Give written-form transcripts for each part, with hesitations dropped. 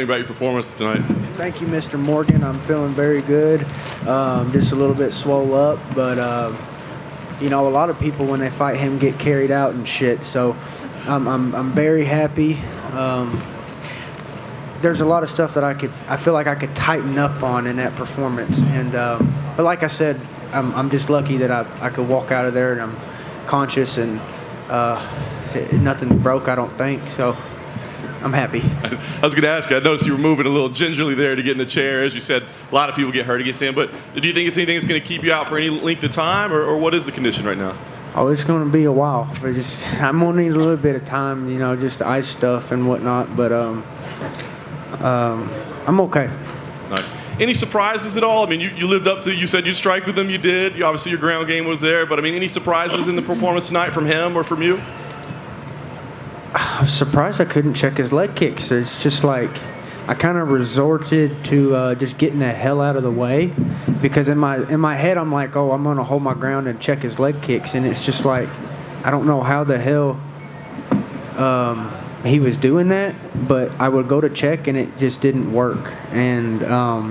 About your performance tonight. Thank you, Mr. Morgan. I'm feeling very good. Just a little bit swole up, but a lot of people when they fight him get carried out and shit. So I'm very happy. There's a lot of stuff that I feel like I could tighten up on in that performance, and but like I said, I'm just lucky that I could walk out of there and I'm conscious and nothing broke. I don't think so. I'm happy. I was going to ask you, I noticed you were moving a little gingerly there to get in the chair. As you said, a lot of people get hurt against him, but do you think it's anything that's going to keep you out for any length of time, or what is the condition right now? Oh, it's going to be a while. I'm going to need a little bit of time, just ice stuff and whatnot, but I'm okay. Nice. Any surprises at all? I mean, you lived up to, you said you'd strike with him, you did. Obviously, your ground game was there, but I mean, any surprises in the performance tonight from him or from you? I was surprised I couldn't check his leg kicks. It's just like I kind of resorted to just getting the hell out of the way, because in my head I'm like, oh, I'm gonna hold my ground and check his leg kicks, and it's just like I don't know how the hell he was doing that, but I would go to check and it just didn't work, and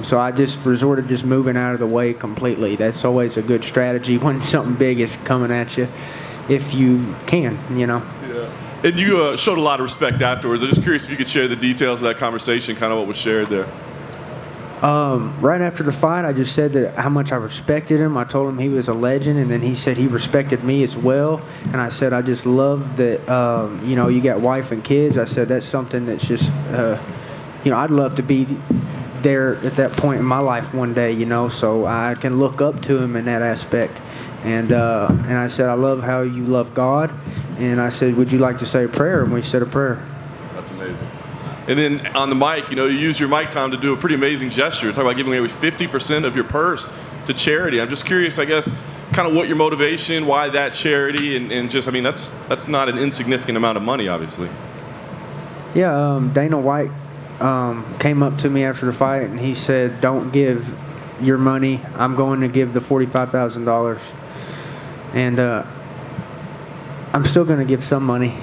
so I just resorted just moving out of the way completely. That's always a good strategy when something big is coming at you, if you can, Yeah. And you showed a lot of respect afterwards. I'm just curious if you could share the details of that conversation, kind of what was shared there. Right after the fight, I just said that how much I respected him. I told him he was a legend, and then he said he respected me as well. And I said I just love that, you got wife and kids. I said that's something that's just, I'd love to be there at that point in my life one day, so I can look up to him in that aspect. And I said, I love how you love God. And I said, would you like to say a prayer? And we said a prayer. That's amazing. And then on the mic, you use your mic time to do a pretty amazing gesture. Talk about giving away 50% of your purse to charity. I'm just curious, I guess, kind of what your motivation, why that charity, and just, I mean, that's not an insignificant amount of money, obviously. Yeah, Dana White came up to me after the fight, and he said, don't give your money. I'm going to give the $45,000. And I'm still going to give some money,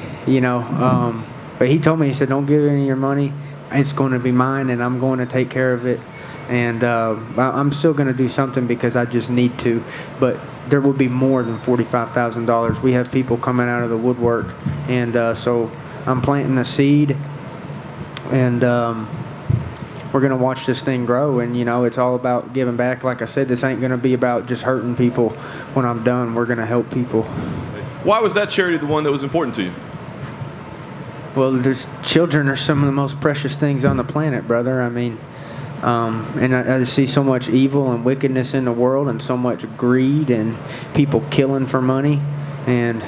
but he told me, he said, don't give any of your money. It's going to be mine, and I'm going to take care of it. And I'm still going to do something because I just need to. But there will be more than $45,000. We have people coming out of the woodwork. And so I'm planting a seed, and we're going to watch this thing grow. And, it's all about giving back. Like I said, this ain't going to be about just hurting people. When I'm done, we're going to help people. Why was that charity the one that was important to you? Well, children are some of the most precious things on the planet, brother. I mean, and I see so much evil and wickedness in the world, and so much greed and people killing for money, and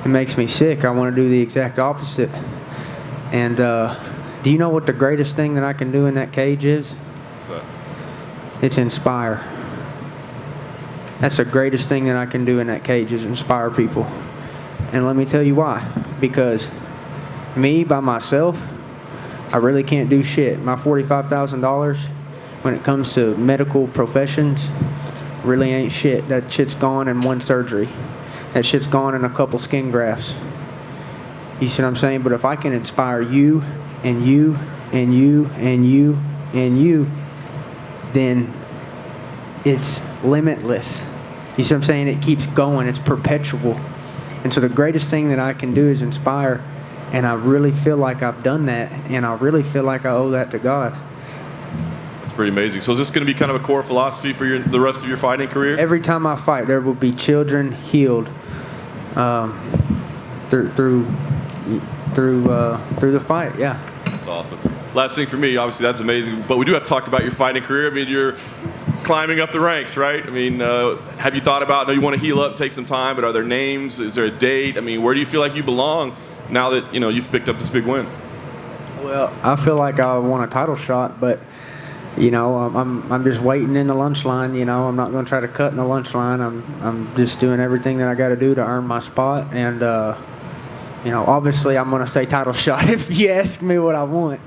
it makes me sick. I want to do the exact opposite. And do you know what the greatest thing that I can do in that cage is? What's that? It's inspire. That's the greatest thing that I can do in that cage, is inspire people. And let me tell you why. Because me, by myself, I really can't do shit. My $45,000, when it comes to medical professions, really ain't shit. That shit's gone in one surgery. That shit's gone in a couple skin grafts. You see what I'm saying? But if I can inspire you, and you, and you, and you, and you, then it's limitless. You see what I'm saying? It keeps going. It's perpetual. And so the greatest thing that I can do is inspire, and I really feel like I've done that, and I really feel like I owe that to God. That's pretty amazing. So is this going to be kind of a core philosophy for the rest of your fighting career? Every time I fight, there will be children healed through the fight. Yeah. That's awesome. Last thing for me, obviously that's amazing, but we do have to talk about your fighting career. I mean, you're climbing up the ranks, right? I mean, have you thought about, I know you want to heal up, take some time, but are there names? Is there a date? I mean, where do you feel like you belong now that, you've picked up this big win? Well, I feel like I want a title shot, but, I'm just waiting in the lunch line. I'm not going to try to cut in the lunch line. I'm just doing everything that I got to do to earn my spot, and, obviously I'm going to say title shot if you ask me what I want.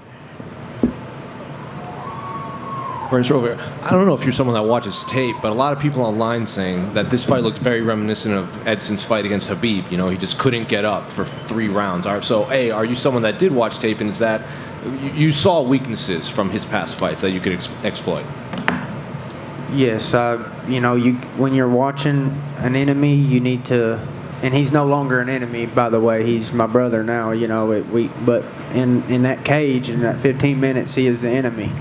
Bryce, I don't know if you're someone that watches tape, but a lot of people online saying that this fight looked very reminiscent of Edson's fight against Khabib. He just couldn't get up for 3 rounds. So, A, are you someone that did watch tape, and is that you saw weaknesses from his past fights that you could exploit. Yes, when you're watching an enemy, you need to, and he's no longer an enemy, by the way. He's my brother now. But in that cage, in that 15 minutes, he is the enemy,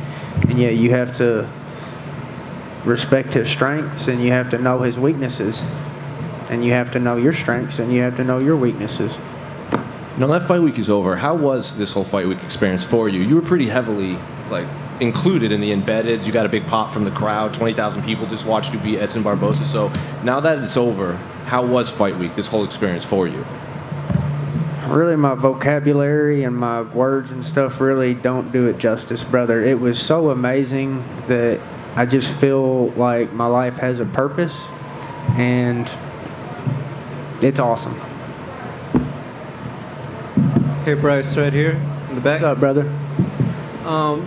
and yeah, you have to respect his strengths, and you have to know his weaknesses, and you have to know your strengths, and you have to know your weaknesses. Now that fight week is over. How was this whole fight week experience for you? You were pretty heavily included in the embeddeds. You got a big pop from the crowd. 20,000 people just watched you beat Edson Barboza. So now that it's over, how was fight week, this whole experience for you? Really, my vocabulary and my words and stuff really don't do it justice, brother. It was so amazing that I just feel like my life has a purpose, and it's awesome. Hey, Bryce, right here in the back. What's up, brother?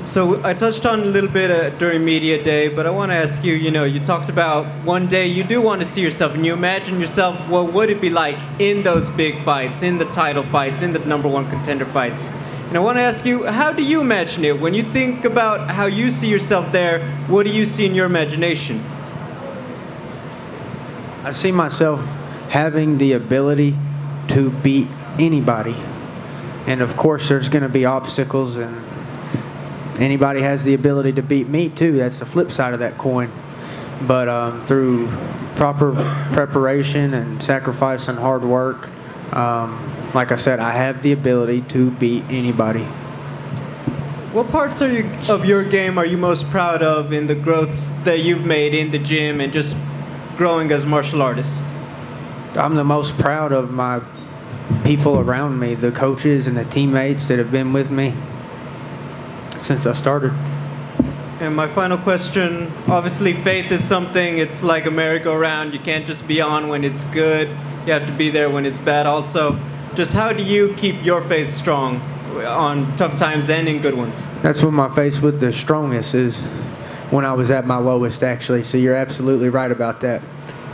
So I touched on a little bit during media day, but I want to ask you, you talked about one day you do want to see yourself, and you imagine yourself, what would it be like in those big fights, in the title fights, in the #1 contender fights? And I want to ask you, how do you imagine it? When you think about how you see yourself there, what do you see in your imagination? I see myself having the ability to beat anybody. And of course, there's going to be obstacles, and anybody has the ability to beat me too. That's the flip side of that coin. But through proper preparation and sacrifice and hard work, like I said, I have the ability to beat anybody. What parts of your game are you most proud of in the growths that you've made in the gym and just growing as a martial artist? I'm the most proud of my people around me, the coaches and the teammates that have been with me since I started. And my final question, obviously faith is something, it's like a merry-go-round. You can't just be on when it's good. You have to be there when it's bad also. Just how do you keep your faith strong on tough times and in good ones? That's when my faith was the strongest, is when I was at my lowest, actually. So you're absolutely right about that.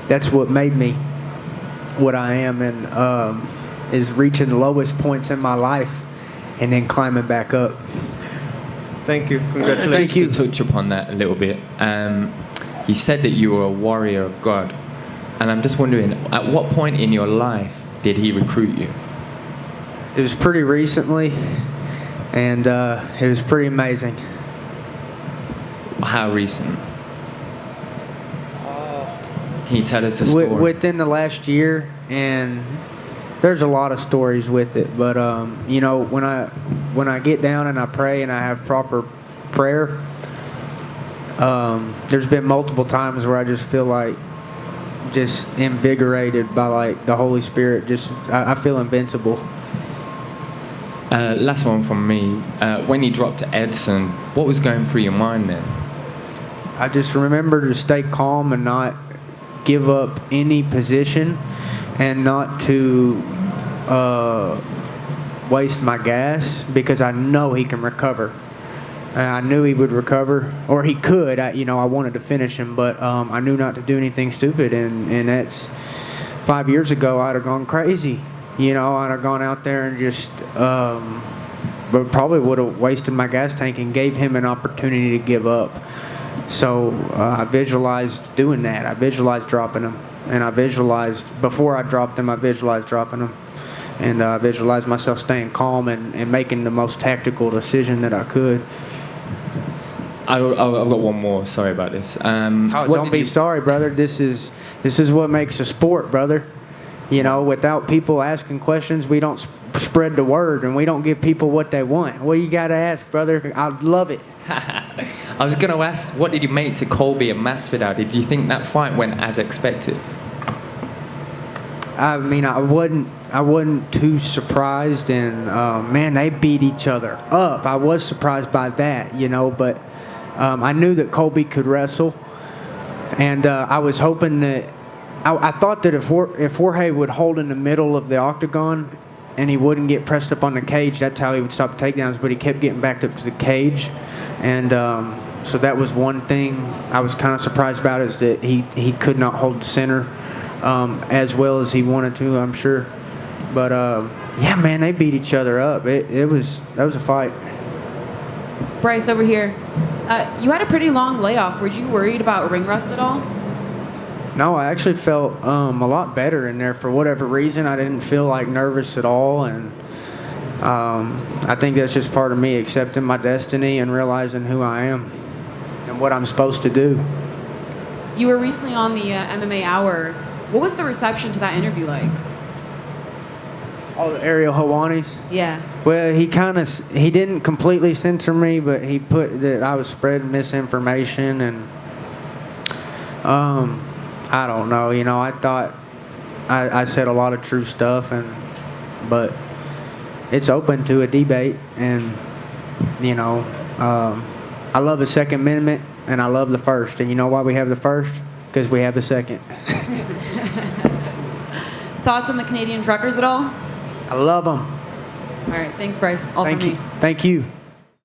That's what made me what I am, and is reaching the lowest points in my life and then climbing back up. Thank you. Congratulations. Just to touch upon that a little bit, you said that you were a warrior of God, and I'm just wondering, at what point in your life did he recruit you? It was pretty recently, and it was pretty amazing. How recent? Can you tell us a story? Within the last year, and there's a lot of stories with it, but when I get down and I pray and I have proper prayer, there's been multiple times where I just feel like just invigorated by like the Holy Spirit. I feel invincible. Last one from me. When you dropped to Edson, what was going through your mind then? I just remember to stay calm and not give up any position, and not to waste my gas, because I know he can recover. I knew he would recover, or he could. I wanted to finish him, but I knew not to do anything stupid, and that's 5 years ago. I'd have gone crazy. I'd have gone out there and just, but probably would have wasted my gas tank and gave him an opportunity to give up. So I visualized doing that. I visualized dropping him. And I visualized, before I dropped him, I visualized dropping him. And I visualized myself staying calm and making the most tactical decision that I could. I've got one more. Sorry about this. Don't be sorry, brother. This is what makes a sport, brother. Without people asking questions, we don't spread the word, and we don't give people what they want. What you got to ask, brother? I'd love it. I was going to ask, what did you make to Colby and Masvidal? Did you think that fight went as expected? I mean, I wasn't too surprised, and man, they beat each other up. I was surprised by that, but I knew that Colby could wrestle, and I was hoping that I thought that if Jorge would hold in the middle of the octagon and he wouldn't get pressed up on the cage, that's how he would stop takedowns. But he kept getting backed up to the cage, and so that was one thing I was kind of surprised about, is that he could not hold the center as well as he wanted to, I'm sure. But yeah, man, they beat each other up. That was a fight. Bryce, over here. You had a pretty long layoff. Were you worried about ring rust at all? No, I actually felt a lot better in there for whatever reason. I didn't feel like nervous at all, and I think that's just part of me accepting my destiny and realizing who I am and what I'm supposed to do. You were recently on the MMA Hour. What was the reception to that interview like? Oh, the Ariel Hawani's? Yeah. Well, he didn't completely censor me, but he put that I was spreading misinformation, and I don't know. You know, I thought I said a lot of true stuff, but it's open to a debate, and you know, I love the Second Amendment, and I love the First. And you know why we have the First? Because we have the Second. Thoughts on the Canadian truckers at all? I love them. All right, thanks, Bryce. All Thank from you. me. Thank you.